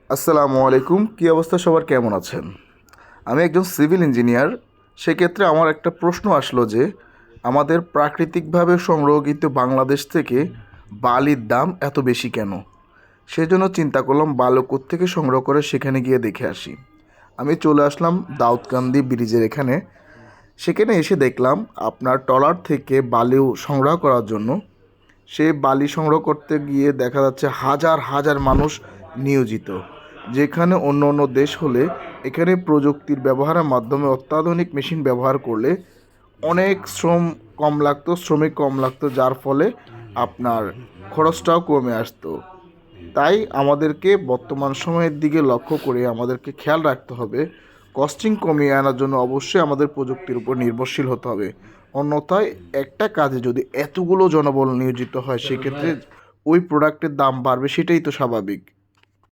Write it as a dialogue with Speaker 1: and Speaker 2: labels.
Speaker 1: আসসালামু আলাইকুম। কী অবস্থা, সবার কেমন আছেন? আমি একজন সিভিল ইঞ্জিনিয়ার। সেক্ষেত্রে আমার একটা প্রশ্ন আসলো যে আমাদের প্রাকৃতিকভাবে সংরক্ষিত বাংলাদেশ থেকে বালির দাম এত বেশি কেন? সেজন্য চিন্তা করলাম বালু কোত্থেকে সংগ্রহ করে সেখানে গিয়ে দেখে আসি। আমি চলে আসলাম দাউদকান্দি ব্রিজের এখানে। সেখানে এসে দেখলাম আপনার ট্রলার থেকে বালু সংগ্রহ করার জন্য, সে বালি সংগ্রহ করতে গিয়ে দেখা যাচ্ছে হাজার হাজার মানুষ নিয়োজিত। যেখানে অন্য অন্য দেশ হলে এখানে প্রযুক্তির ব্যবহারের মাধ্যমে অত্যাধুনিক মেশিন ব্যবহার করলে অনেক কম লাগতো, শ্রমিক কম লাগতো, যার ফলে আপনার খরচটাও কমে আসতো। তাই আমাদেরকে বর্তমান সময়ের দিকে লক্ষ্য করে আমাদেরকে খেয়াল রাখতে হবে, কস্টিং কমিয়ে আনার জন্য অবশ্যই আমাদের প্রযুক্তির উপর নির্ভরশীল হতে হবে। অন্যথায় একটা কাজে যদি এতগুলো জনবল নিয়োজিত হয় সেক্ষেত্রে ওই প্রোডাক্টের দাম বাড়বে, সেটাই তো স্বাভাবিক।